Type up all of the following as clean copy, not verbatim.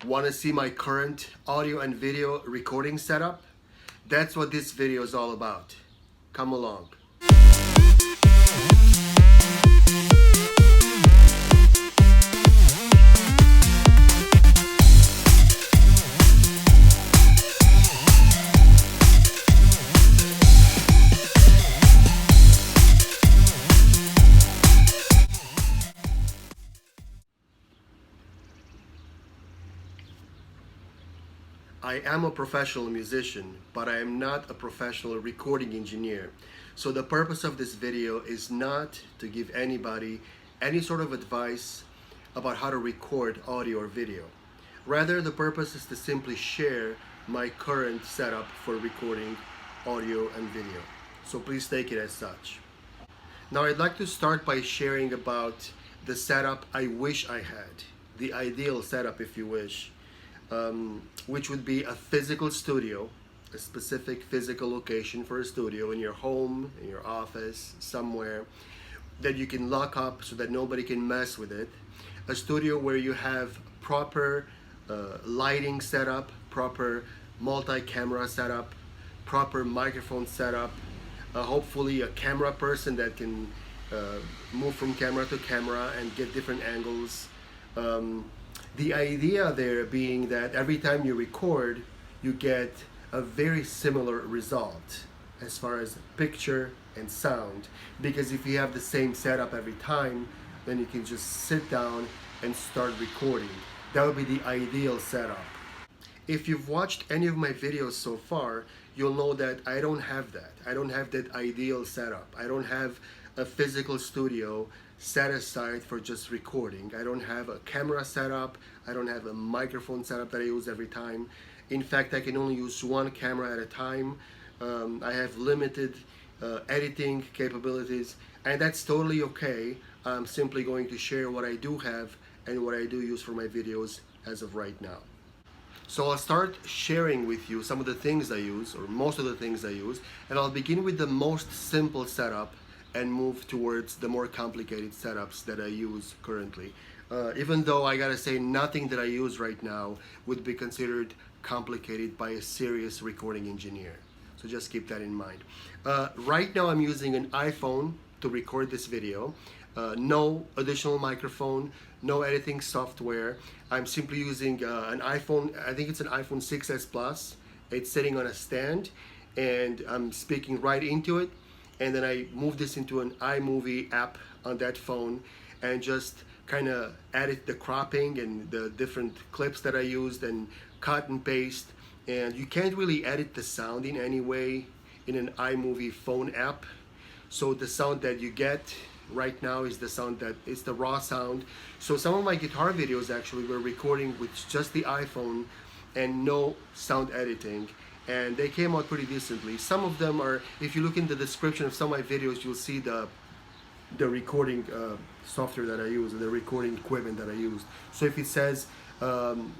Want to see my current audio and video recording setup? That's what this video is all about. Come along. I am a professional musician, but I am not a professional recording engineer. So the purpose of this video is not to give anybody any sort of advice about how to record audio or video. Rather, the purpose is to simply share my current setup for recording audio and video. So please take it as such. Now I'd like to start by sharing about the setup I wish I had, the ideal setup if you wish. Which would be a physical studio, a specific physical location for a studio in your home, in your office, somewhere that you can lock up so that nobody can mess with it. A studio where you have proper lighting setup, proper multi-camera setup, proper microphone setup, hopefully a camera person that can move from camera to camera and get different angles. The idea there being that every time you record, you get a very similar result as far as picture and sound. Because if you have the same setup every time, then you can just sit down and start recording. That would be the ideal setup. If you've watched any of my videos so far, you'll know that I don't have that. I don't have that ideal setup. I don't have a physical studio set aside for just recording. I don't have a camera setup. I don't have a microphone setup that I use every time. In fact, I can only use one camera at a time. I have limited editing capabilities, and that's totally okay. I'm simply going to share what I do have and what I do use for my videos as of right now. So I'll start sharing with you some of the things I use, or most of the things I use, and I'll begin with the most simple setup and move towards the more complicated setups that I use currently. Even though I gotta say nothing that I use right now would be considered complicated by a serious recording engineer. So just keep that in mind. Right now I'm using an iPhone to record this video. No additional microphone, no editing software. I'm simply using an iPhone, I think it's an iPhone 6s Plus. It's sitting on a stand and I'm speaking right into it. And then I move this into an iMovie app on that phone and just kind of edit the cropping and the different clips that I used and cut and paste. And you can't really edit the sound in any way in an iMovie phone app. So the sound that you get right now is the sound that is the raw sound. So some of my guitar videos actually were recording with just the iPhone and no sound editing. And they came out pretty decently. Some of them are, if you look in the description of some of my videos, you'll see the recording software that I use, the recording equipment that I used. So if it says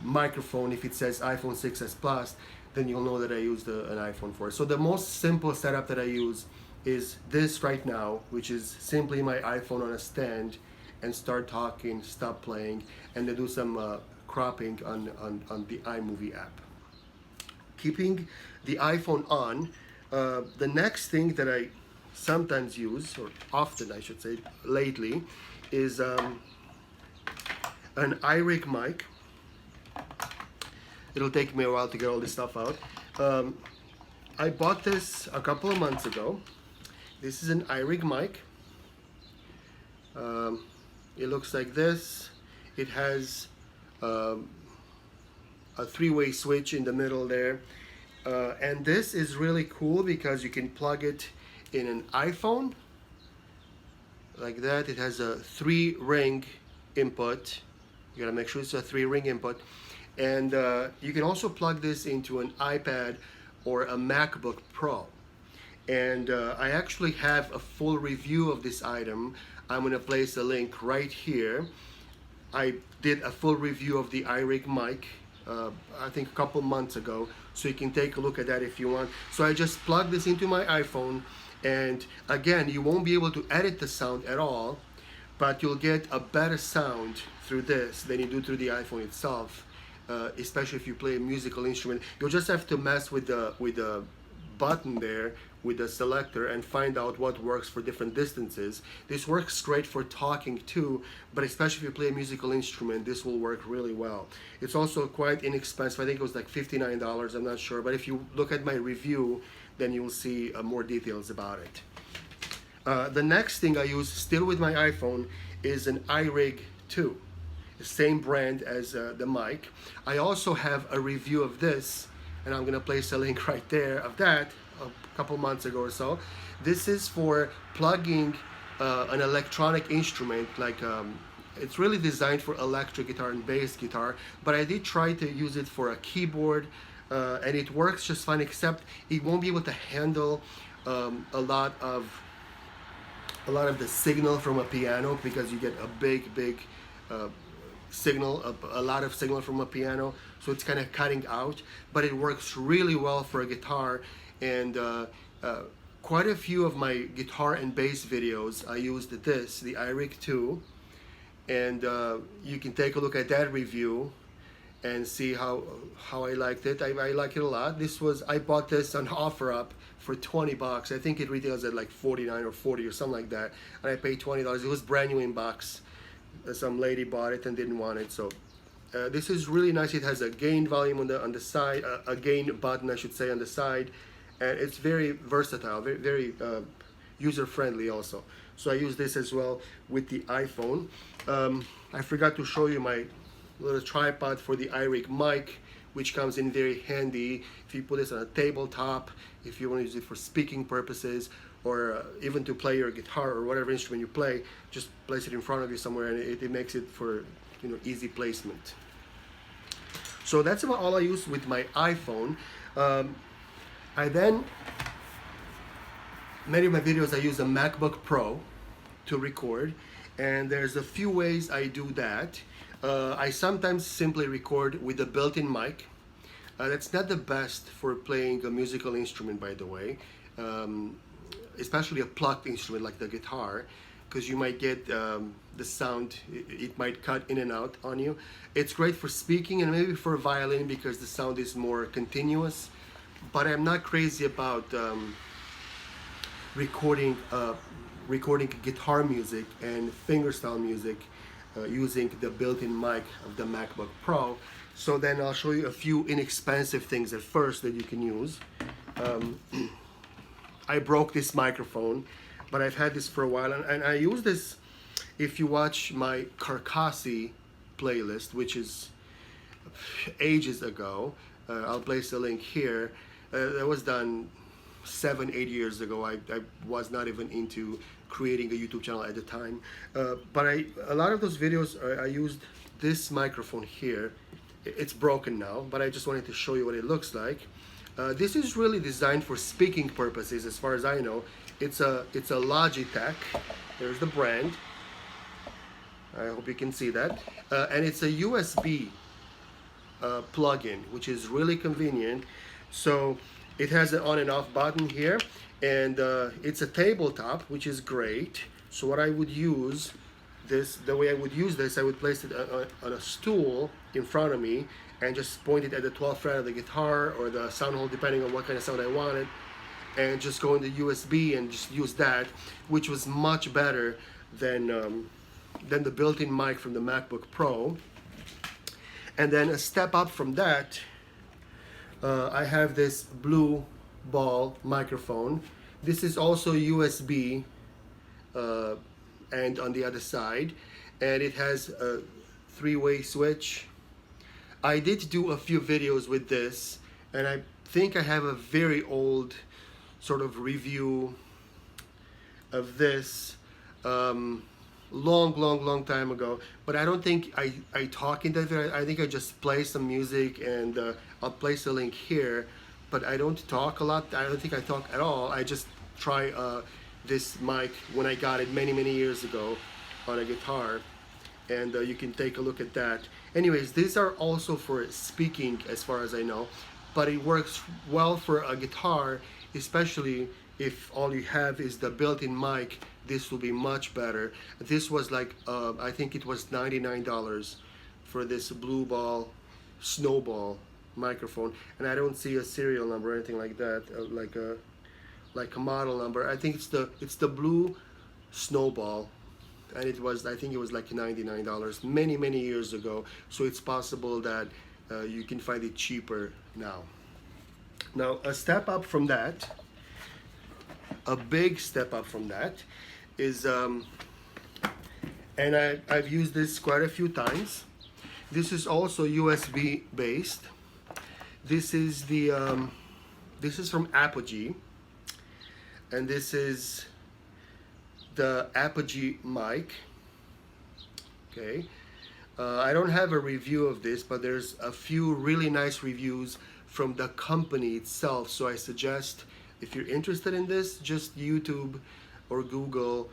microphone, if it says iPhone 6s Plus, then you'll know that I used an iPhone for it. So the most simple setup that I use is this right now, which is simply my iPhone on a stand, and start talking, stop playing, and then do some cropping on the iMovie app. Keeping the iPhone on, the next thing that I sometimes use, or often I should say lately, is an iRig mic. It'll take me a while to get all this stuff out. I bought this a couple of months ago. This is an iRig mic. It looks like this. It has a three-way switch in the middle there, and this is really cool because you can plug it in an iPhone like that. It has a 3-ring input. You gotta make sure it's a 3-ring input, and you can also plug this into an iPad or a MacBook Pro. And I actually have a full review of this item. I'm gonna place a link right here. I did a full review of the iRig mic I think a couple months ago, so you can take a look at that if you want. So I just plug this into my iPhone, and again, you won't be able to edit the sound at all, but you'll get a better sound through this than you do through the iPhone itself. especially if you play a musical instrument. You'll just have to mess with the button there, with the selector, and find out what works for different distances. This works great for talking too, but especially if you play a musical instrument, this will work really well. It's also quite inexpensive. I think it was like $59, I'm not sure, but if you look at my review, then you will see more details about it. The next thing I use, still with my iPhone, is an iRig 2, the same brand as the mic. I also have a review of this, and I'm gonna place a link right there of that a couple months ago or so. This is for plugging an electronic instrument, like it's really designed for electric guitar and bass guitar, but I did try to use it for a keyboard, and it works just fine, except it won't be able to handle a lot of the signal from a piano, because you get a big signal, a lot of signal from a piano, so it's kind of cutting out. But it works really well for a guitar, and quite a few of my guitar and bass videos I used the iRig 2, and you can take a look at that review and see how I liked it. I like it a lot. I bought this on OfferUp for 20 bucks. I think it retails at like 49 or 40 or something like that, and I paid $20. It was brand new in box. Some lady bought it and didn't want it, so this is really nice. It has a gain volume on the side, a gain button I should say on the side, and it's very versatile, very user-friendly also. So I use this as well with the iPhone. I forgot to show you my little tripod for the iRig mic, which comes in very handy if you put this on a tabletop, if you want to use it for speaking purposes, or even to play your guitar or whatever instrument you play. Just place it in front of you somewhere, and it makes it for, you know, easy placement. So that's about all I use with my iPhone. Many of my videos I use a MacBook Pro to record, and there's a few ways I do that. I sometimes simply record with a built-in mic. That's not the best for playing a musical instrument, by the way, especially a plucked instrument like the guitar, because you might get the sound, it might cut in and out on you. It's great for speaking and maybe for violin because the sound is more continuous, but I'm not crazy about recording guitar music and fingerstyle music using the built-in mic of the MacBook Pro. So then I'll show you a few inexpensive things at first that you can use. I broke this microphone, but I've had this for a while, and I use this. If you watch my Carcassi playlist, which is ages ago, I'll place a link here. That was done 7-8 years ago. I was not even into creating a YouTube channel at the time, but a lot of those videos I used this microphone here. It's broken now, but I just wanted to show you what it looks like. This is really designed for speaking purposes, as far as I know. It's a Logitech. There's the brand. I hope you can see that. And it's a USB plug-in, which is really convenient. So it has an on and off button here, and it's a tabletop, which is great. So what I would use the way I would use this, I would place it on a stool in front of me and just point it at the 12th fret of the guitar or the sound hole, depending on what kind of sound I wanted, and just go into USB and just use that, which was much better than the built-in mic from the MacBook Pro. And then a step up from that, I have this blue ball microphone. This is also USB, and on the other side, and it has a 3-way switch. I did do a few videos with this, and I think I have a very old sort of review of this long time ago, but I don't think I talk in that video. I think I just play some music, and I'll place a link here, but I don't talk a lot. I don't think I talk at all. I just try this mic when I got it many years ago on a guitar, and you can take a look at that. Anyways, these are also for speaking as far as I know, but it works well for a guitar, especially if all you have is the built-in mic. This will be much better. This was like I think it was $99 for this blue ball snowball microphone, and I don't see a serial number or anything like that, like a model number. I think it's the blue snowball, and I think it was like $99 many years ago. So it's possible that you can find it cheaper now. Now, a step up from that, a big step up from that, is and I've used this quite a few times. This is also USB based. This is this is from Apogee, and this is the Apogee mic. Okay, I don't have a review of this, but there's a few really nice reviews from the company itself. So I suggest, if you're interested in this, just YouTube or Google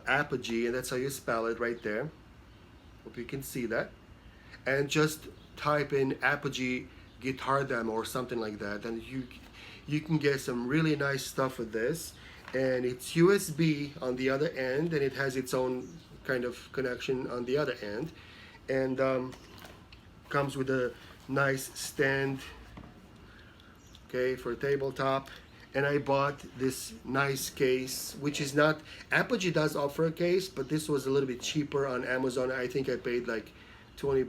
Apogee, and that's how you spell it right there. Hope you can see that. And just type in Apogee guitar demo or something like that, and you can get some really nice stuff with this. And it's USB on the other end, and it has its own kind of connection on the other end, and comes with a nice stand, okay, for a tabletop. And I bought this nice case, which is not, Apogee does offer a case, but this was a little bit cheaper on Amazon. I think I paid like $25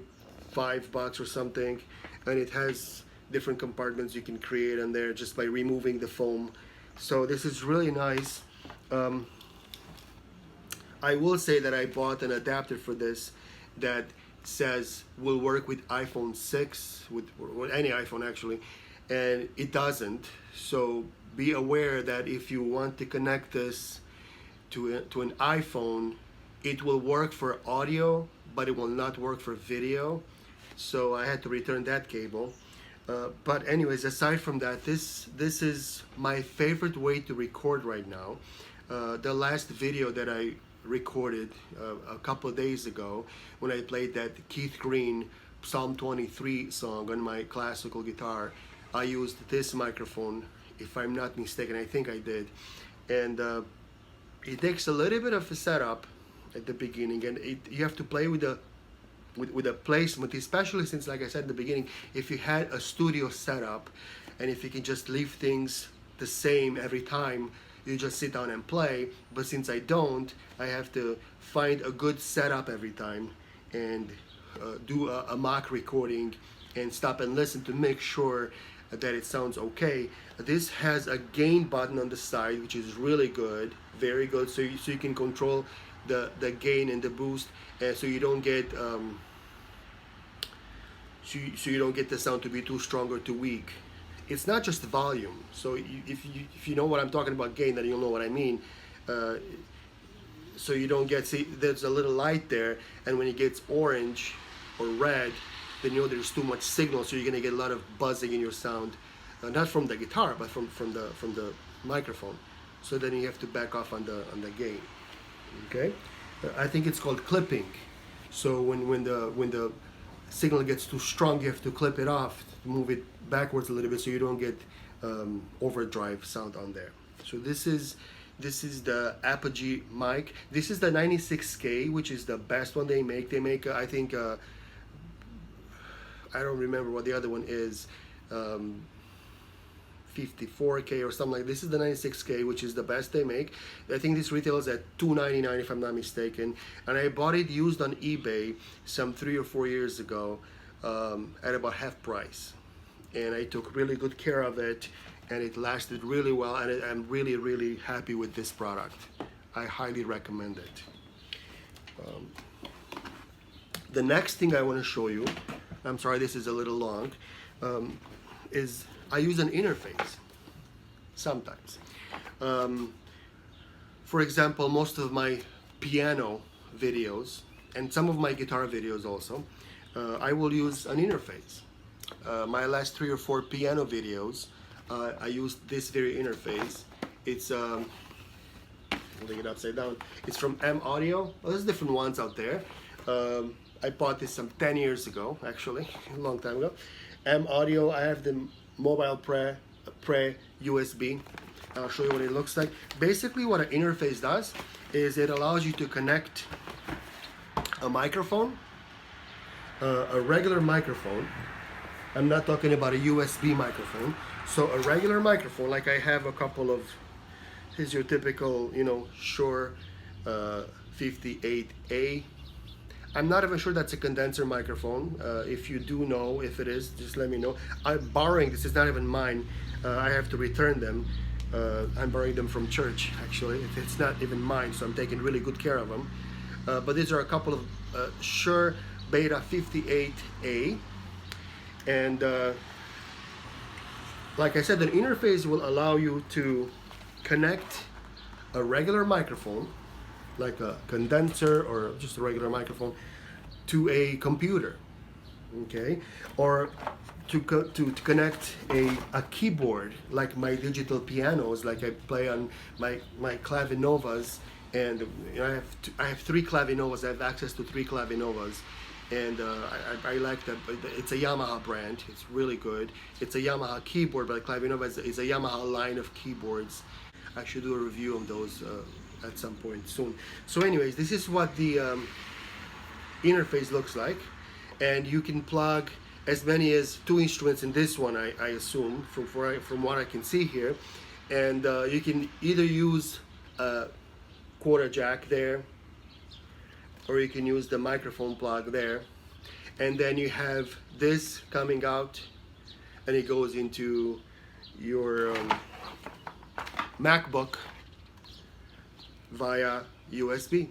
or something, and it has different compartments you can create in there just by removing the foam. So this is really nice. I will say that I bought an adapter for this that says will work with iPhone 6, with any iPhone actually, and it doesn't. So be aware that if you want to connect this to an iPhone, it will work for audio, but it will not work for video. So I had to return that cable. But anyways, aside from that, this is my favorite way to record right now. The last video that I recorded a couple of days ago, when I played that Keith Green Psalm 23 song on my classical guitar, I used this microphone, if I'm not mistaken. I think I did. And it takes a little bit of a setup at the beginning, and you have to play with the placement, especially since, like I said in the beginning, if you had a studio setup and if you can just leave things the same every time, you just sit down and play. But since I don't, I have to find a good setup every time and do a mock recording and stop and listen to make sure that it sounds okay. This has a gain button on the side, which is really good, very good, so you can control the gain and the boost, and so you don't get so you don't get the sound to be too strong or too weak. It's not just volume. So if you know what I'm talking about gain, then you'll know what I mean. So you don't get, see, there's a little light there, and when it gets orange or red, then you know there's too much signal, so you're gonna get a lot of buzzing in your sound, not from the guitar, but from the microphone. So then you have to back off on the gain. Okay, I think it's called clipping. So when the signal gets too strong, you have to clip it off, move it backwards a little bit, so you don't get overdrive sound on there. So this is the Apogee mic. This is the 96K, which is the best one they make. They make I think I don't remember what the other one is, 54K or something like this. Is the 96K, which is the best they make. I think this retails at $299 if I'm not mistaken, and I bought it used on eBay some 3 or 4 years ago at about half price, and I took really good care of it, and it lasted really well, and I'm really happy with this product. I highly recommend it. The next thing I want to show you, I'm sorry this is a little long, is I use an interface sometimes. For example, most of my piano videos and some of my guitar videos also, I will use an interface. My last 3 or 4 piano videos, I used this very interface. It's holding it upside down. It's from M Audio. Well, there's different ones out there. I bought this some 10 years ago, actually, a long time ago. M Audio. I have the Mobile Pre USB. I'll show you what it looks like. Basically, what an interface does is it allows you to connect a microphone, a regular microphone, I'm not talking about a USB microphone. So a regular microphone, like I have a couple of, here's your typical, you know, Shure 58A. I'm not even sure that's a condenser microphone. If you do know if it is, just let me know. I'm borrowing this, it's not even mine. I have to return them. I'm borrowing them from church, actually. It's not even mine, so I'm taking really good care of them. But these are a couple of Shure Beta 58A. And like I said, the interface will allow you to connect a regular microphone, like a condenser or just a regular microphone, to a computer, okay? Or to connect a keyboard, like my digital pianos, like I play on my clavinovas, and you know, I have 3 clavinovas. I have access to 3 clavinovas, and I like that. It's a Yamaha brand. It's really good. It's a Yamaha keyboard, but Clavinova is a Yamaha line of keyboards. I should do a review of those at some point soon. So anyways, this is what the interface looks like, and you can plug as many as 2 instruments in this one, I assume, from what I can see here. And you can either use a quarter jack there, or you can use the microphone plug there. And then you have this coming out, and it goes into your MacBook via USB.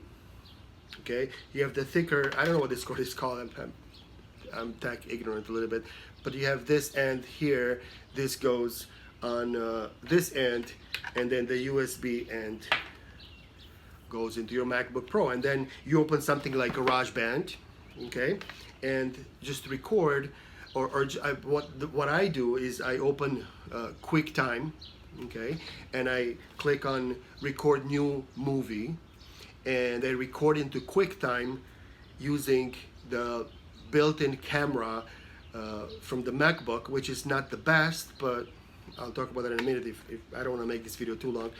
Okay, you have the thicker, I don't know what this cord is called, I'm tech ignorant a little bit, but you have this end here, this goes on this end, and then the USB end goes into your MacBook Pro. And then you open something like GarageBand, okay, and just record, what I do is I open QuickTime, okay, and I click on record new movie, and I record into QuickTime using the built-in camera from the MacBook, which is not the best, but I'll talk about that in a minute if I don't want to make this video too long.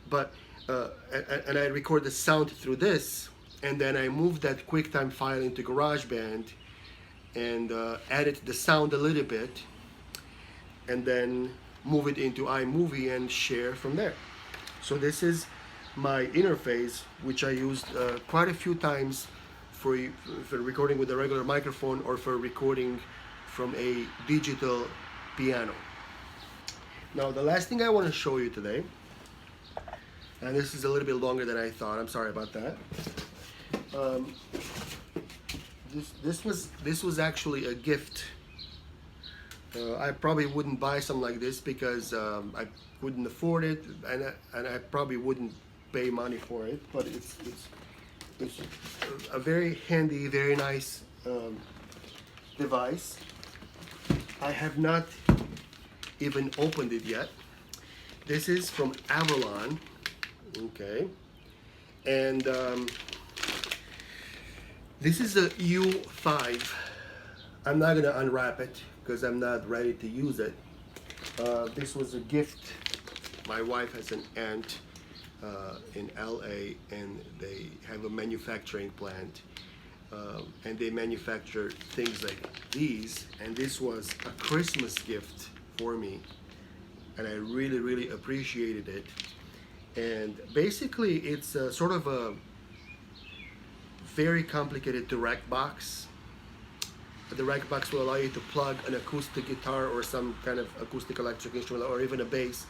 But and I record the sound through this, and then I move that QuickTime file into GarageBand and edit the sound a little bit, and then move it into iMovie and share from there. So this is my interface, which I used quite a few times for recording with a regular microphone or for recording from a digital piano. Now the last thing I want to show you today, and this is a little bit longer than I thought, I'm sorry about that. This was actually a gift. I probably wouldn't buy something like this because I wouldn't afford it, and I probably wouldn't pay money for it. But it's a very handy, very nice device. I have not even opened it yet. This is from Avalon, okay, and this is a U5. I'm not gonna unwrap it because I'm not ready to use it. This was a gift. My wife has an aunt in LA, and they have a manufacturing plant, and they manufacture things like these, and this was a Christmas gift for me, and I really, really appreciated it. And basically it's a sort of a very complicated direct box. The direct box will allow you to plug an acoustic guitar or some kind of acoustic electric instrument or even a bass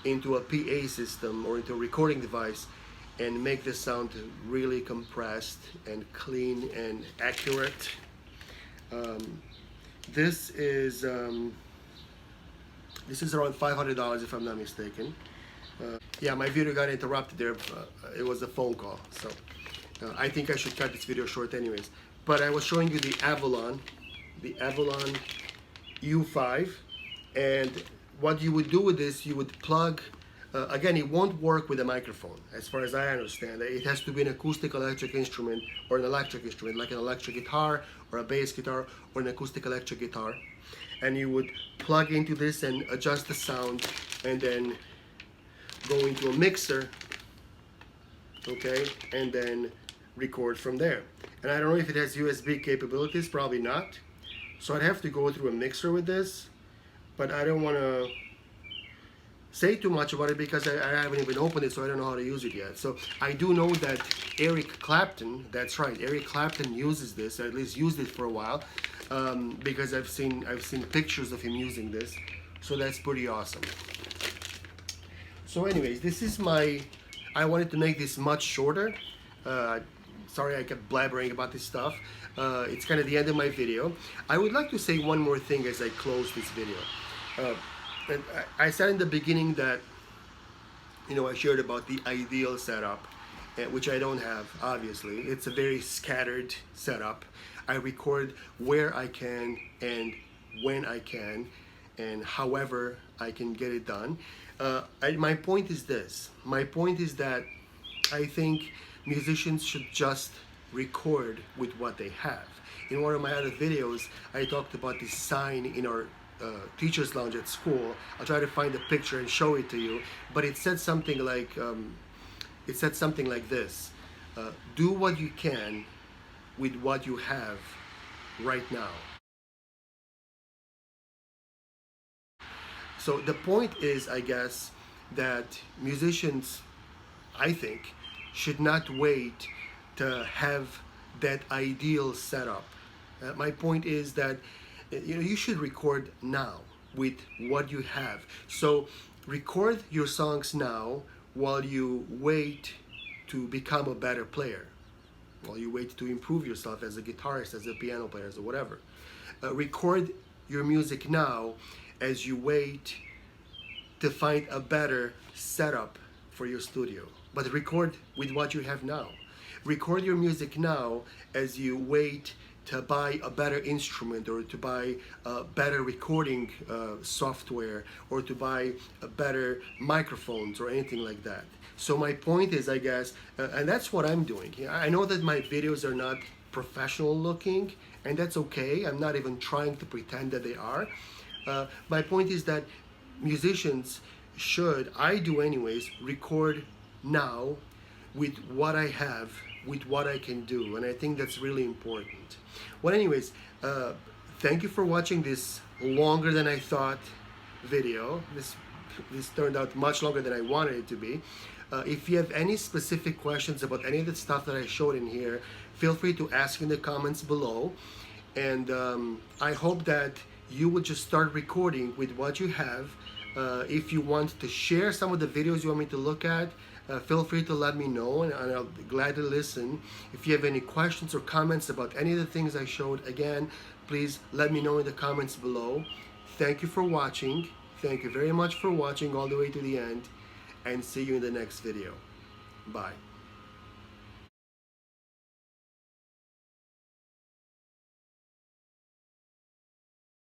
into a PA system or into a recording device and make the sound really compressed and clean and accurate. This is around $500 if I'm not mistaken. Yeah, my video got interrupted there. It was a phone call, so I think I should cut this video short anyways. But I was showing you the Avalon U5, and what you would do with this, you would plug, again, it won't work with a microphone, as far as I understand. It has to be an acoustic electric instrument or an electric instrument, like an electric guitar or a bass guitar or an acoustic electric guitar. And you would plug into this and adjust the sound, and then go into a mixer, okay, and then record from there. And I don't know if it has USB capabilities, probably not. So I'd have to go through a mixer with this, but I don't want to say too much about it because I haven't even opened it, so I don't know how to use it yet. So I do know that Eric Clapton, that's right, Eric Clapton uses this, or at least used it for a while, because I've seen pictures of him using this, so that's pretty awesome. So anyways, this is I wanted to make this much shorter. Sorry I kept blabbering about this stuff. It's kind of the end of my video. I would like to say one more thing as I close this video. And I said in the beginning that, you know, I shared about the ideal setup, which I don't have, obviously. It's a very scattered setup. I record where I can and when I can and however I can get it done. My point is this. My point is that I think musicians should just record with what they have. In one of my other videos, I talked about this sign in our teacher's lounge at school. I'll try to find a picture and show it to you, but it said something like this: do what you can with what you have right now. So the point is, I guess, that musicians, I think, should not wait to have that ideal setup. My point is that you should record now with what you have. So record your songs now while you wait to become a better player, while you wait to improve yourself as a guitarist, as a piano player, as a whatever. Record your music now as you wait to find a better setup for your studio. But record with what you have now. Record your music now as you wait to buy a better instrument, or to buy better recording software, or to buy better microphones or anything like that. So my point is, I guess, and that's what I'm doing. I know that my videos are not professional looking, and that's okay. I'm not even trying to pretend that they are. My point is that musicians should, I do anyways, record now with what I have, with what I can do, and I think that's really important. Well, anyways, thank you for watching this longer than I thought video. This turned out much longer than I wanted it to be. If you have any specific questions about any of the stuff that I showed in here, feel free to ask in the comments below. And I hope that you will just start recording with what you have. If you want to share some of the videos you want me to look at, feel free to let me know, and I'll gladly listen. If you have any questions or comments about any of the things I showed, again, please let me know in the comments below. Thank you for watching. Thank you very much for watching all the way to the end, and see you in the next video. Bye.